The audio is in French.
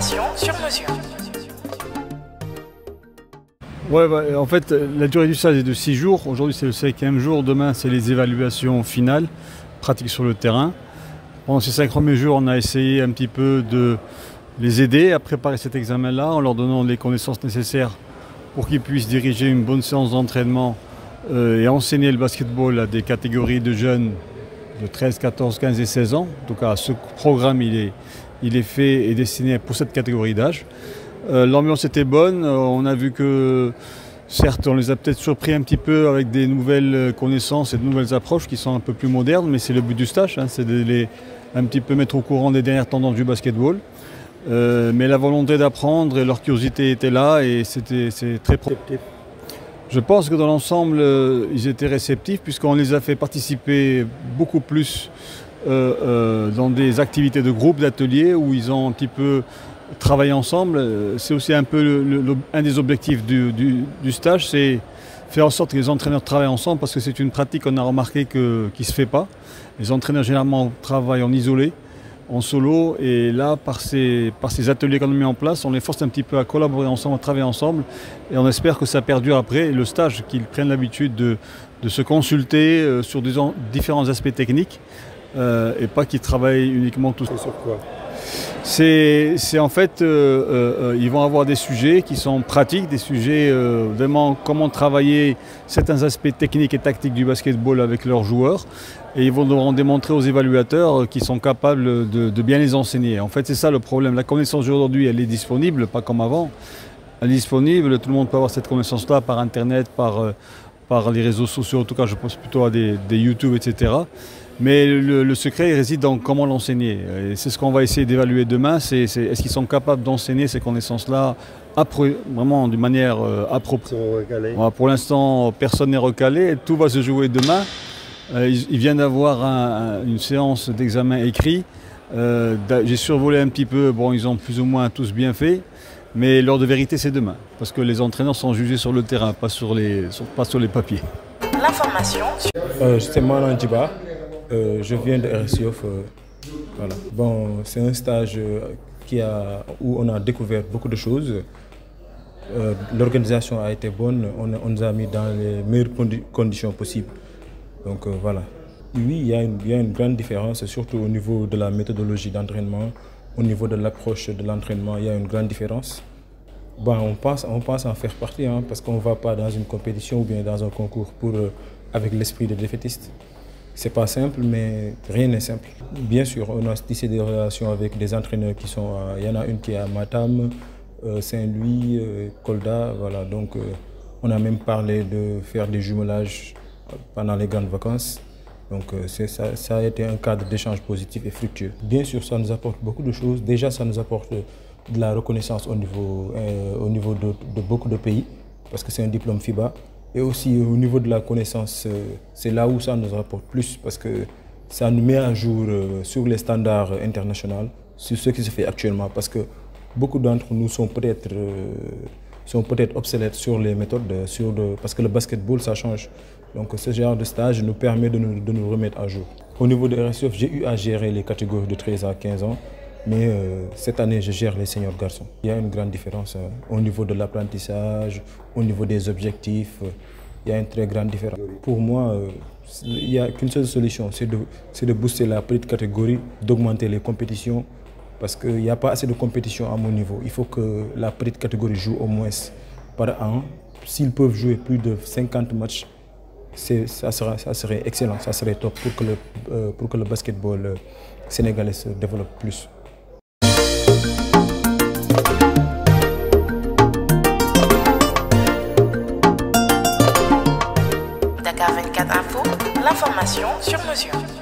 L'information sur mesure. Ouais, en fait, la durée du stage est de 6 jours. Aujourd'hui, c'est le 5e jour. Demain, c'est les évaluations finales, pratiques sur le terrain. Pendant ces 5 premiers jours, on a essayé un petit peu de les aider à préparer cet examen-là en leur donnant les connaissances nécessaires pour qu'ils puissent diriger une bonne séance d'entraînement et enseigner le basketball à des catégories de jeunes de 13, 14, 15 et 16 ans. En tout cas, ce programme, il est fait et destiné pour cette catégorie d'âge. L'ambiance était bonne. On a vu que, certes, on les a peut-être surpris un petit peu avec des nouvelles connaissances et de nouvelles approches qui sont un peu plus modernes, mais c'est le but du stage, hein, c'est de les un petit peu mettre au courant des dernières tendances du basketball. Mais la volonté d'apprendre et leur curiosité était là et c'est très productif. Je pense que dans l'ensemble, ils étaient réceptifs puisqu'on les a fait participer beaucoup plus dans des activités de groupe, d'ateliers où ils ont un petit peu travaillé ensemble. C'est aussi un peu un des objectifs du stage, c'est faire en sorte que les entraîneurs travaillent ensemble parce que c'est une pratique qu'on a remarqué qui ne se fait pas. Les entraîneurs généralement travaillent en isolé, en solo, et là par ces ateliers qu'on a mis en place, on les force un petit peu à collaborer ensemble, à travailler ensemble, et on espère que ça perdure après le stage, qu'ils prennent l'habitude de se consulter sur différents aspects techniques et pas qu'ils travaillent uniquement tous. C'est sur quoi? C'est en fait, ils vont avoir des sujets qui sont pratiques, des sujets vraiment comment travailler certains aspects techniques et tactiques du basketball avec leurs joueurs. Et ils vont devoir démontrer aux évaluateurs qu'ils sont capables de bien les enseigner. En fait, c'est ça le problème. La connaissance aujourd'hui, elle est disponible, pas comme avant. Elle est disponible, tout le monde peut avoir cette connaissance-là par Internet, par les réseaux sociaux. En tout cas, je pense plutôt à des YouTube, etc. Mais le secret il réside dans comment l'enseigner. Et c'est ce qu'on va essayer d'évaluer demain, est-ce qu'ils sont capables d'enseigner ces connaissances-là vraiment d'une manière appropriée. Voilà, pour l'instant, personne n'est recalé, tout va se jouer demain. Ils viennent d'avoir une séance d'examen écrit. J'ai survolé un petit peu, bon, ils ont plus ou moins tous bien fait, mais l'heure de vérité c'est demain, parce que les entraîneurs sont jugés sur le terrain, pas sur les papiers. L'information. C'est Manan Djiba. Je viens de RSIOF. Voilà. Bon, c'est un stage où on a découvert beaucoup de choses. L'organisation a été bonne, on nous a mis dans les meilleures conditions possibles. Donc voilà. Oui, il y a une grande différence, surtout au niveau de la méthodologie d'entraînement, au niveau de l'approche de l'entraînement, il y a une grande différence. Bon, on pense en faire partie, hein, parce qu'on ne va pas dans une compétition ou bien dans un concours avec l'esprit de défaitiste. C'est pas simple, mais rien n'est simple. Bien sûr, on a tissé des relations avec des entraîneurs qui sont... Il y en a une qui est à Matam, Saint-Louis, Kolda, voilà. Donc on a même parlé de faire des jumelages pendant les grandes vacances. Donc ça a été un cadre d'échange positif et fructueux. Bien sûr, ça nous apporte beaucoup de choses. Déjà, ça nous apporte de la reconnaissance au niveau de beaucoup de pays, parce que c'est un diplôme FIBA. Et aussi au niveau de la connaissance, c'est là où ça nous rapporte plus, parce que ça nous met à jour sur les standards internationaux, sur ce qui se fait actuellement. Parce que beaucoup d'entre nous sont peut-être obsolètes sur les méthodes, parce que le basketball, ça change. Donc ce genre de stage nous permet de nous remettre à jour. Au niveau de RSIOF, j'ai eu à gérer les catégories de 13 à 15 ans. Mais cette année, je gère les seniors garçons. Il y a une grande différence au niveau de l'apprentissage, au niveau des objectifs. Il y a une très grande différence. Pour moi, il n'y a qu'une seule solution, c'est de booster la petite catégorie, d'augmenter les compétitions, parce qu'il n'y a pas assez de compétitions à mon niveau. Il faut que la petite catégorie joue au moins par an. S'ils peuvent jouer plus de 50 matchs, ça serait excellent, ça serait top pour que le basketball sénégalais se développe plus. Dakar 24 Info, l'information sur mesure.